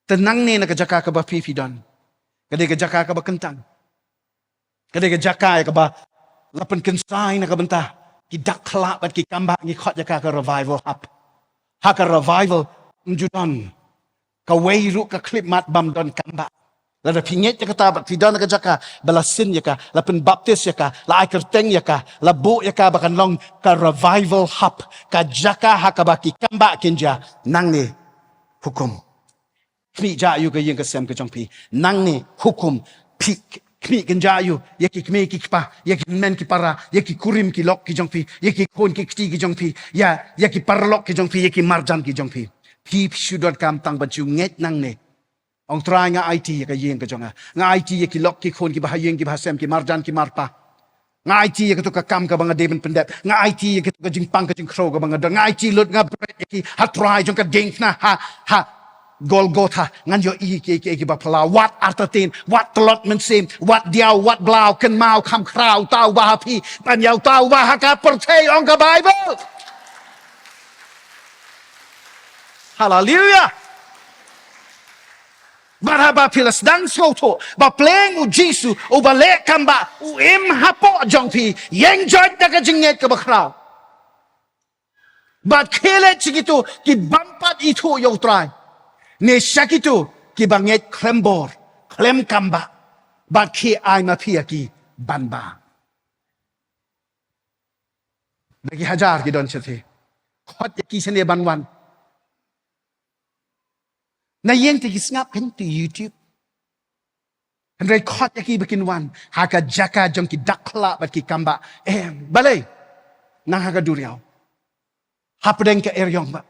S1: Tenang ne nak jaka ka ba pi don. Kadai ka jaka ka ba kentang. Kadai ka jaka ka ba lapan kensai nak bentah. Ki dak kelak bat ki kamba ni khot jaka ka revival hap. Haka revival njudan. Ka weiru ka klip mat bam don kamba. Lada pinget ya kata bat fidan ka jaka balasin ya ka la pen baptis ya ka la aikerteng ya ka la bu ya ka bakan long ka revival hap ka jaka haka baki kamba kinja nang ni hukum. Kmi ja yu ka yeng ka sem ka jong pi nang ni hukum pi kmi kinja yu yaki kmi ki pa yaki men ki para yaki kurim ki lok ki jong pi yaki kon ki kti ki jong pi ya yaki parlok ki jong pi yaki marjan ki jong pi pi sudot kam tang baju nget nang ni ong trai nga IT ka yeng ka jonga nga IT ki lok ki kon ki bahayeng ki bahasem ki marjan ki marpa nga IT ka to ka kam ka banga deben pendep nga IT ka to ka jingpang ka jingkro ka banga nga IT lut nga ki hatrai jong ka ding na ha Golgotha ngan yo ki ba pala wat artatin wat telot mensim wat diau wat blau ken mau kam krau tau ba pi ban yau tau ba ka percay ong ka Bible. Hallelujah. Baraba pilas dang soto ba pleng u Jesu u ba le kamba u im hapo jong pi yeng jot da ka jinget ka ba krau. Ba kele chikitu ki bampat itu yo try. Ne syakitu ki banget klembor, klem kamba, bat ki ay mapia ki banba. Lagi hajar ki don syathi. Khot ki sene banwan. Na yeng ti kisngap kan tu YouTube. Henry khot ki bikin wan, haka jaka jong ki dakla bat ki kamba. Balay. Nang haka duriaw. Hapdeng ka eryong ba.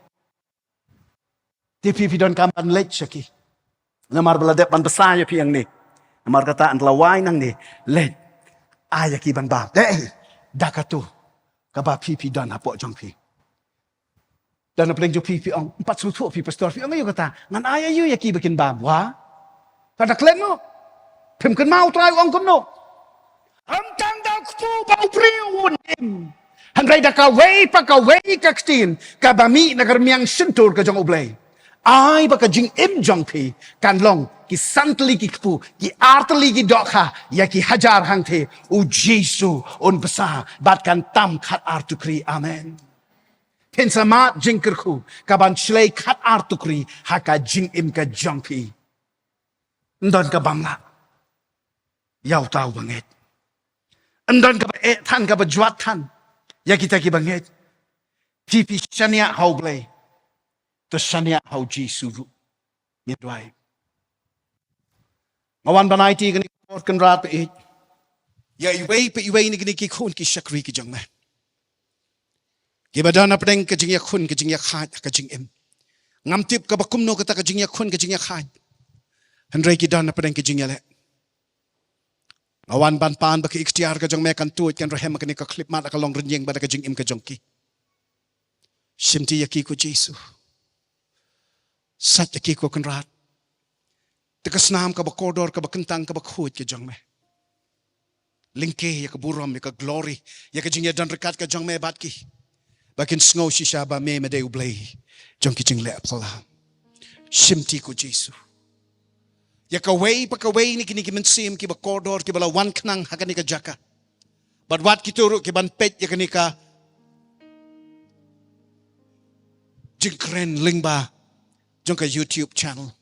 S1: Tipi don kampan lech syaki. Namar beladep ban besar ya piang ni. Namar kata antlawai nang ni. Lech. Ayaki ban bab. Dakatu. Kaba pipi don apok jong pi. Dan apeleng jo pipi ong. 4 sutu pi pastor pi. Ong ayo kata. Ngan ayayu yaki bikin bab. Wah. Kata klen no. Pim ken mau trai ong kun no. Am tang dak tu bau priun. Handrai da kawai pa kawai kakstin. Kabami nagar miang sentur ka jong oblay. Ai baka jing im jong pi kan long ki santli ki kpu ki artli ki dokha ya ki hajar hang the u Jesu on besar bat kan tam khat artukri amen. Pensamat jing kerku kaban shlei khat artukri haka jing im ka jong pi. Ndon ka bangla. Yau tau banget. Ndon ka ba tan ka ba juat tan. Ya kita ki banget. Pipi shania hau blay. Tersania hau Jesu midway. Ngawan banai ti gani por kan rat pe. Ya iway ni gani ki khun ki shakri ki jong ma. Ki badana pedeng ka jing ya khun ka jing ya khat ka jing em. Ngam tip ka bakum no ka ta ka jing ya khun ka jing ya khat. Handrai ki dana pedeng ka jing ya le. Ngawan ban pan ba ki ikhtiar ka jong me kan tuit kan rahem ka ni ka klip mat ka long renyeng ba ka jing em ka jong ki. Shimti ya ki ko Jesu. Sat ki ko kan rat. Tekas nam ka ba koridor ka ba kentang ka ba khut ke jong me. Lingke ya ka buram ya ka glory ya ka jing ya dan rekat ka jong me bat ki. Bakin snow shisha ba me me de ublay. Jong ki jing le apsala. Shimti ko Jesu. Ya ka way pa ka way ni kini ki mensim ki ba koridor ki ba lawan knang ha ni ka jaka. But wat ki turu ki ban pet ya ka ni ka jing kren lingba. Jong ka YouTube channel.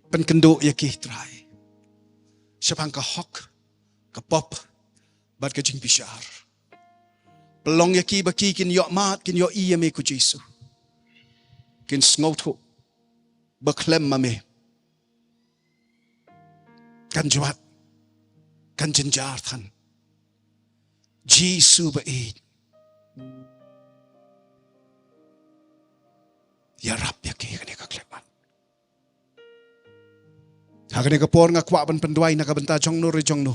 S1: Penkendo ya ki try. Siapang ka hok, ka pop, bat ka jing bishar. Pelong ya ki baki kin yo mat, kin yo iya me ku Jesu. Kin sngoto, baklem mame. Kan juat, kan jenjar than. Jesu ba eid. Ya rap ya ki kani ka kleman. Hakani ka por nga kwa ban penduay na kabenta jong no re jong no.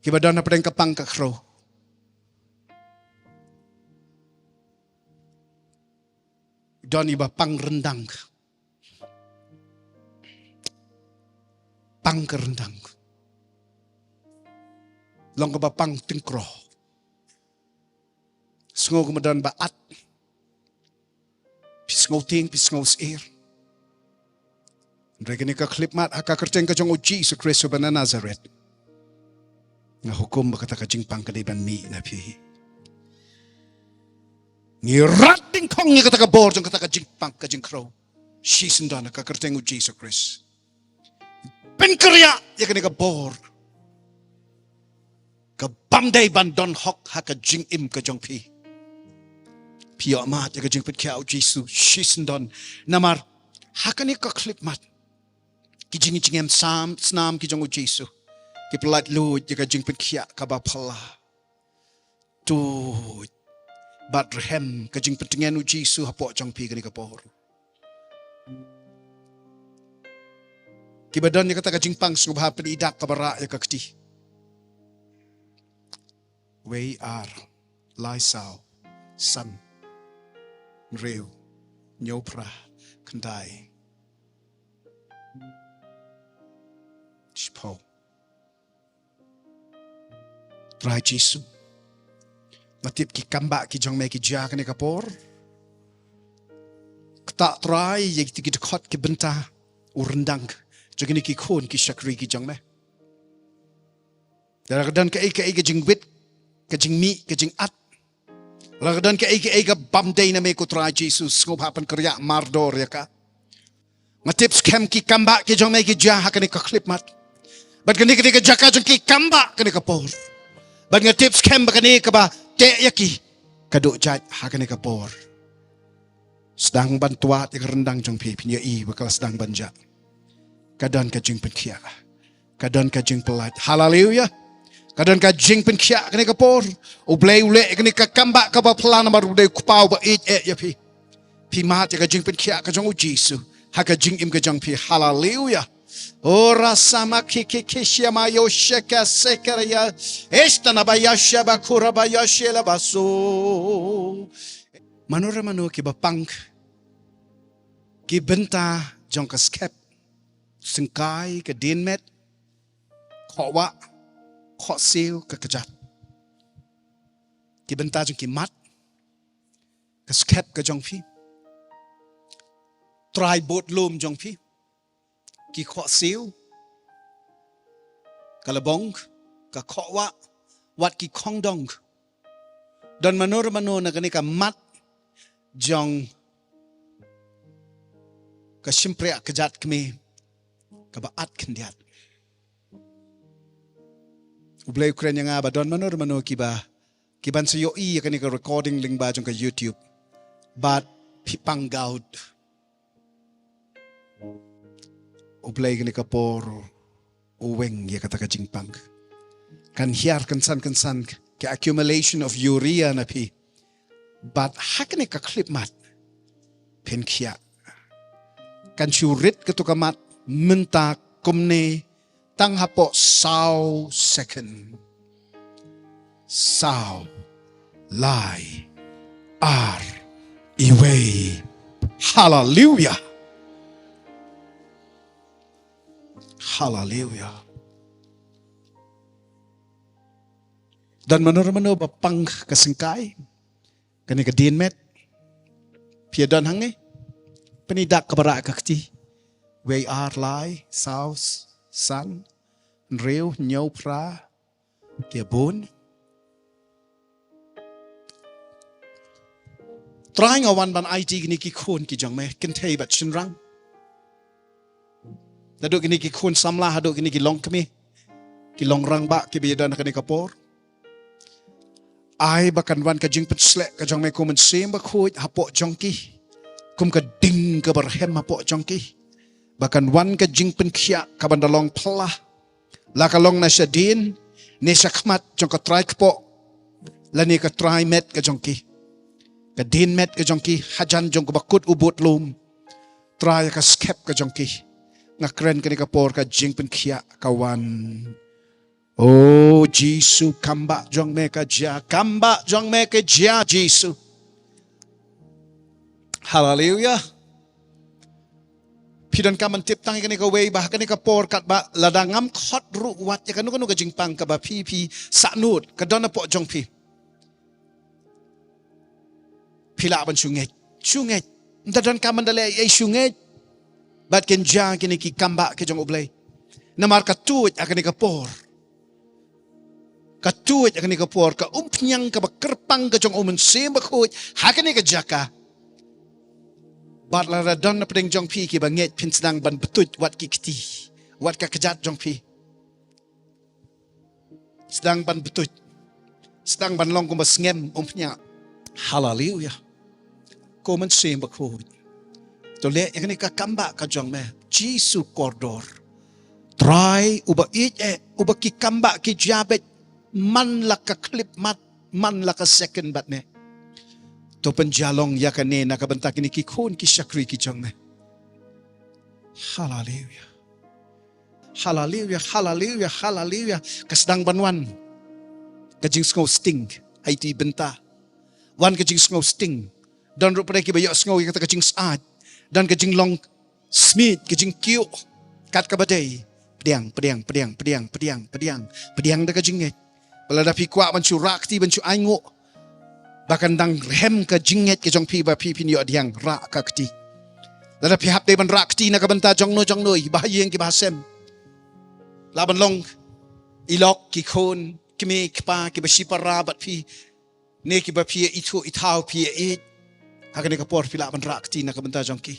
S1: Ki badan na pedeng kapang ka kro.
S2: Don iba pang rendang. Pang kerendang. Long ka ba pang tingkro. Sengaw kemudian baat. Pisngaw ting, pisngaw sir. Mereka ni ka klip mat haka kerteng ka jong uji sa Kristo ba na Nazareth. Nga hukum ba kata ka jingpang kadiban mi na pi. Ngirating kong nga kata ka bor jong kata ka jingpang ka jingkro. Shisendana ka kerteng uji sa Kristo. Penkerya ya kani ka bor. Ka bamday bandon hok haka jing im ka jong pi. Pia mat ya ka jing pit kia uji su shisendon namar haka ni ka klip mat. Ki jing em sam snam ki jong uji su. Ki pelat lu ya ka jing pit kia ka ba pala. Tu Bethlehem ka jing petingan uji su hapok jong pi kani ka bor. Kibadan ya kata ka jingpang sungguh penidak kabara ya kakti. We are Lysau, San, Reu, Nyopra, Kandai. Shpo. Trai Jesu. Matip ki kamba ki jong me ki ja kani kapor. Kta trai ya ki dekot ki benta urendang. Jadi ki khon ki shakri ki jong me. Dan ka ka jing wit ka jing mi ka jing at. Dan ka bamday na me ko Trai Jesus ngop hapan kerja mardor ya ka. Ngatips kem ki kamba ki jong me ki ja hakani ka klip mat. Bat kani ka jaka jong ki kamba kani ka por. Bat ngatips kem ba kani ka ba te ya ki kado jat hakani ka por. Sedang bantuat ya rendang jong pi pinya I bakal sedang banja. Kadang ka jing penkia. Kadang ka jing pelat. Haleluya. Kadang ka jing penkia kani ka por. Ublay ule kani ka kamba ka ba pelana baru de kupau ba ya pi. Pi mat ka jing penkia ka jong Jesu. Ha ka jing im ka jong pi. Haleluya. Ora sama kikishya ma yosheka sekaraya. Esta na ba yasha ba kura ba yashela baso. Manura manu ki ba pang. Ki benta jong ka skep. Sengkai ke dinmet, khawa, khasiu ke kejat. Ki benta jong ki mat, ke skep ke jong pi. Trai bot lum jong pi. Ki khasiu, ke lebong, ke khawa, wat ki khong dong. Dan manur na kani ka mat jong ke simprea kejat kami. Kabaat kendiat. Ublay Ukraine yang aba don mano kiban sayo I kani ka recording link ba jong ka YouTube. But pipang gaud. Ublay kani ka por uweng ya kata ka jingpang. Kan hiar kansan ka accumulation of urea na pi. But hakani ka clip mat. Pen kia. Kan syurit ketuka mat. Menta kumne tang hapo sau second sau lai ar iwe hallelujah hallelujah dan manur bapang kasengkai kani kadinmet piadan hange penidak kabara kakti. We are Lai, South, Sun, Reu, Nyopra, Kiabun. Trying a one ban IT gniki kun ki jang me kentay bat shinrang. Daduk gniki kun samla haduk gniki long kami. Ki long rang ba ki biyadan ka ni kapor. Ay bakan wan ka jing petsle ka jang me kumen sim ba kuit hapo jongki. Kum ka ding ka barhem hapo jongki. Bahkan wan ka jing penkia ka bandalong pelah. La ka long na siya din. Ni siya kmat jong ka try kpo. La ni ka try met ka jongki. Ka din met ka jongki. Hajan jong ka bakut ubut lum. Try ka skep ka jongki. Nga kren ka ni ka por ka jing penkia ka wan. Oh Jesu kamba jong me ka ja. Kamba jong me ka ja Jesu. Hallelujah. Pidan ka man tip tangi ka ni ka way bah ka ni ka por kat ba ladangam khot ru wat ya kanu ka jingpang ka ba pi saknut ka dona po jong pi. Pila ban sungai. Ndadan ka man dale ay sungai. Bat ken ja kini ki kamba ke jong oblay. Namar ka tuit akan ni ka por. Ka tuit akan ni ka por ka umpnyang ka ba kerpang ka jong umun semba khut hakan ni ka jaka. Bat la radon na pedeng jong pi ki banget pin sedang ban betut wat ki kiti. Wat ka kejat jong pi. Sedang ban betut. Sedang ban long kumba sengem umpnya. Hallelujah. Ko man sem bakho. To le yang ni ka kamba ka jong me. Jisu kordor. Trai uba uba ki kamba ki jabet man la ka clip mat man la ka second bat me. To penjalong ya kane nakabentak ini ki khun ki syakri ki jong me. Hallelujah. Hallelujah, hallelujah, hallelujah. Kasdang banwan. Kajing snow sting. Haiti benta. Wan kajing snow sting. Dan rupa ki bayok snow yang kata kajing saad. Dan kajing long smith, kajing kiu. Kat kabadai. Pediang da kajing nget. Bala dapi kuak bancu rakti bancu aingo. Bahkan dang hem ke jinget ke jong pi ba pi pin yo diang rak ka kti. Lada pi hap de ban rak kti na ka banta jong no bahayeng ki bahasem. Laban long ilok ki khon ki me ki pa ki ba shipara bat pi ne ki ba pi itu itau pi e. Hakan ka por pi laban rak kti na ka banta jong ki.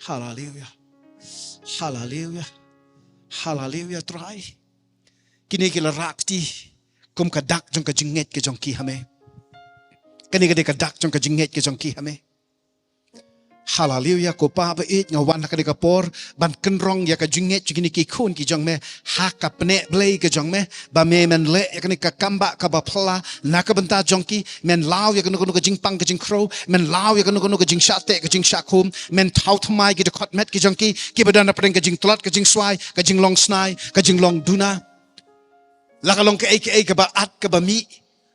S2: Hallelujah. Hallelujah. Hallelujah try. Kini ki la rak kti kum ka dak jong ka jinget ke jong ki hame. Kani ka dak jong ka jinget ke jong ki hame. Hallelujah ko pa ba it ngawan ka ka por ban kenrong ya ka jinget gini ki khun ki jong me ha ka pne blay ke jong me ba me men le ya ka kamba ka ba phla na ka banta jong ki men law ya ka no ka jing pang ka jing kro men law ya ka no ka jing sha te ka jing sha khum men thau thmai ki khot met ki jong ki badan na preng ka jing tlat ka jing swai ka jing long snai ka jing long duna la ka long ka ai ka ba at ka ba mi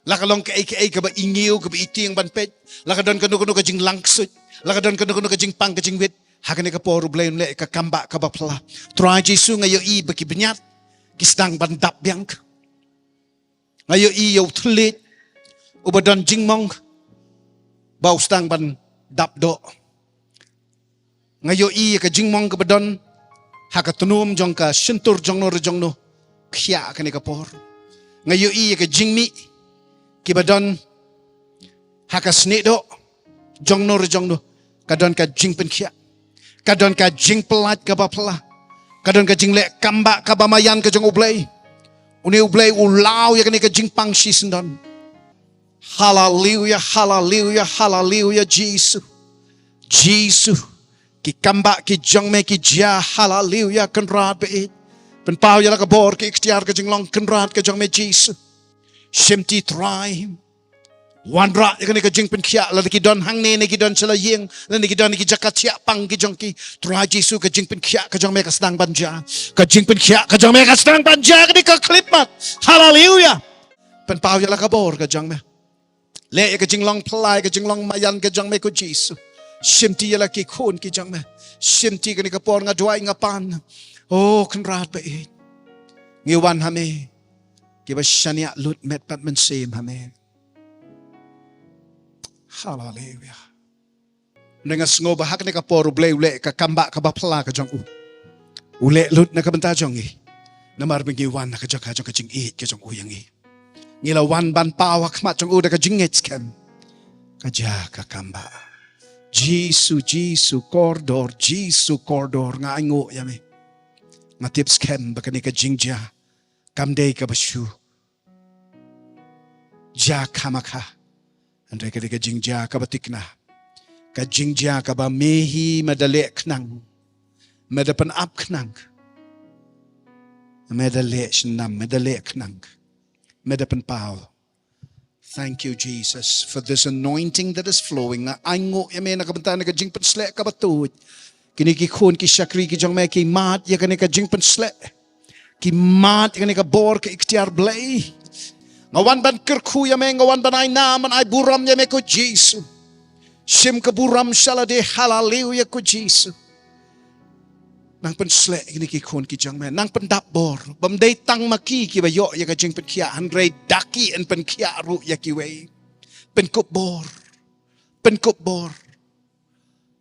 S2: lakalong ka ba ingiw ka ba iting ban pet lakadon ka no ka jing langsut lakadon ka no ka jing pang ka jing wit hakan ka por blain le ka kamba ka ba pla try Jesu ngayo i baki benyat kisdang ban dap biang ngayo i yo thlit ubadon jing mong bau stang ban dap do ngayo i ka jing mong ka badon hakatunum jong ka shintur jong no khya kan ka por ngayo i ka jing mi kibadon hakas do jong no kadon ka jing penkhia kadon ka jing pelat ka bapla kadon ka jing le kamba ka bamayan ka jong ublay uni ublay ulaw ya ka jing pang sisendon. Hallelujah, hallelujah, hallelujah. Jesus ki kamba ki jong me ki ja hallelujah kan rat be pen pau ya ka bor ki ikhtiar ka jing long kan rat ka jong me Jesus Shemti try. Wan ra ka ni ka jing pen khia la ki don hang ne ki don chala yeng la ki don ki jakat sia pang ki jong ki try Jesu ka jing pen khia ka jong me ka sedang banja ka jing pen khia ka jong me ka sedang banja ka ni ka clip mat. Hallelujah. Pen pau ya la ka bor ka jong me le ka jing long plai ka jing long mayan ka jong me ko Jesu Shemti ya la ki khon ki jong me Shemti ka ni ka por nga duai nga pan oh kan rat ba it ngiwan hame kiba shania lut met pat men sem hame. Hallelujah. Dengan sngo bahak ne ka por ule ka kamba ka bapla ka jong ule lut na ka benta jong na mar bingi wan na ka jong ka jing it ka jong yang ngila wan ban pawak mat jong da ka jing it skem ka ja ka kamba Jisu kordor nga ngo yame matip skem ba ka ni ka jing ja kamdei ka bashu ja kamaka andre ka jingja ka batikna ka jingja ka ba mehi madale knang madapan ap knang madale shnam madale knang madapan pau. Thank you Jesus for this anointing that is flowing. Aingo yame na kabanta na ka jingpan sle ka batut kini ki khun ki shakri ki jong me ki mat ya ka jingpan sle ki mat ka ka bor ka ikhtiar blay ngawan ban kerku ya me ngawan ban ai naman ai buram ya me ko Jesus Shim kaburam shalade hallelujah ko Jesus. Nang penslek ini ki kon ki jang men. Nang pendap bor. Bamday tang maki ki bayo ya ka jing pen kia handrei daki en pen kia ru ya ki wei. Pen kup bor. Pen kup bor.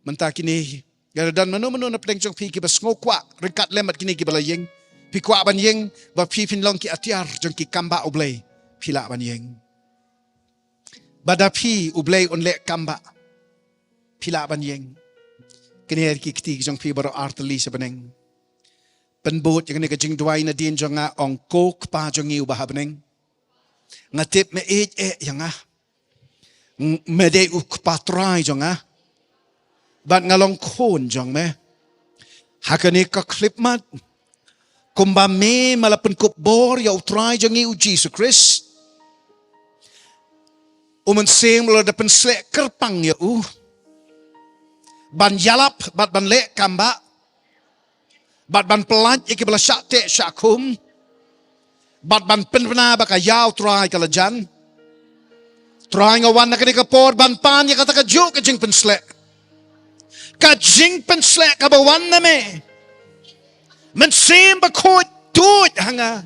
S2: Mentah kini. Dan manu-manu na pedeng jong pi ki bas ngokwa. Rekat lemat kini ki balayeng. Pi kwa ban yeng. Ba pi fin long ki atiar jong ki kamba ublay. Pila ban yeng. Badapi ublay onlek kamba. Pila ban yeng. Kini ki kiti jong pi baro arteli sebeneng. Penbot yang ni kajing duai na din jong nga ong kok pa jong iu bah beneng. Ngatip me yang ah. Me de uk pa trai jong ah. Bat ngalong kon jong me. Hakani ka klip mat. Kumba me malapun kup bor ya utrai jong iu Jesus Christ. Uman sing mula depan selek kerpang ya Ban yalap, bat ban lek kamba. Bat ban pelat, iki bala syak tek syakum. Bat ban penpena baka yaw try kalajan. Try ngawan na kani kapor, ban pan, ya kata kajuk kajing penslek. Kajing penslek kabawan na me. Mensim bakot tuut hanga.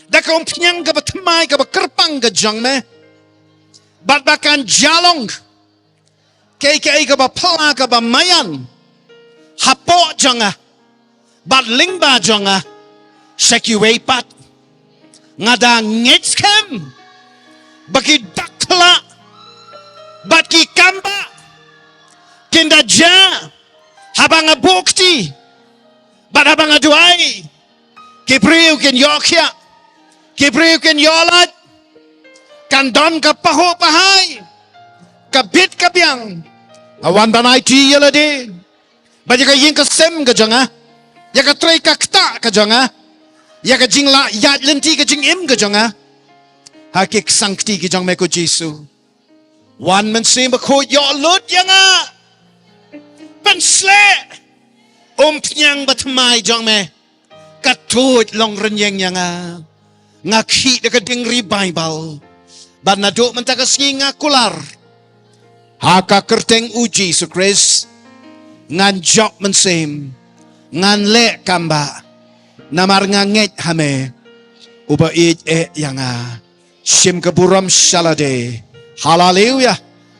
S2: Daka umpinyang kabatamay kabakerpang kajang me. Bat bakan jalong. Kay ka ba pala ka ba mayan? Hapo janga. Bat lingba janga. Sekiway pat. Ngada ngetskem. Baki dakla. Bat ki kamba. Kinda ja. Habang bukti. Bat habang aduay. Kipriu kin yokya. Kipriu kin yolat. Kandon ka paho pahay. Kabit kabyang. Awan banay ti yala de. Banya ka yin ka sem ka janga. Ya ka tray ka kta ka janga. Ya ka jing la yat lenti ka jing im ka janga. Hakik sankti ki jang me ko Jesu. Wan men sim ko yo lut yanga. Pensle. Pnyang batmay jang me. Katut long renyeng yanga. Ngaki de ka dingri Bible. Ban naduk mentakas nga kular. Haka kerteng uji su Chris ngan jok mensim ngan le kamba namar nganget hame uba it yanga shim keburam shalade hallelujah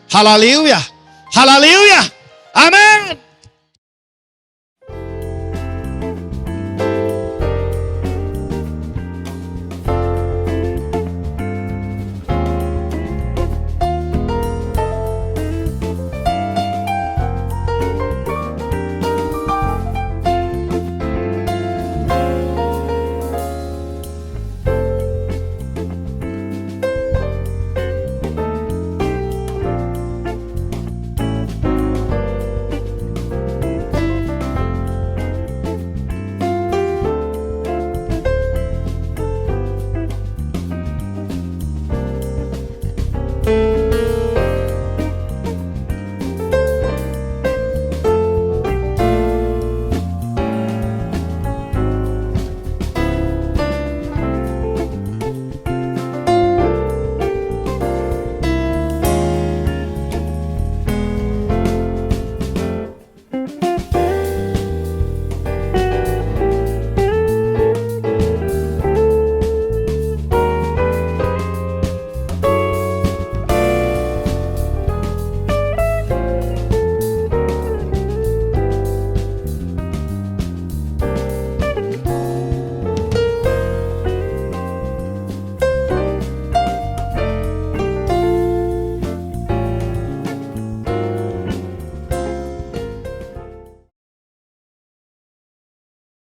S2: hallelujah hallelujah amen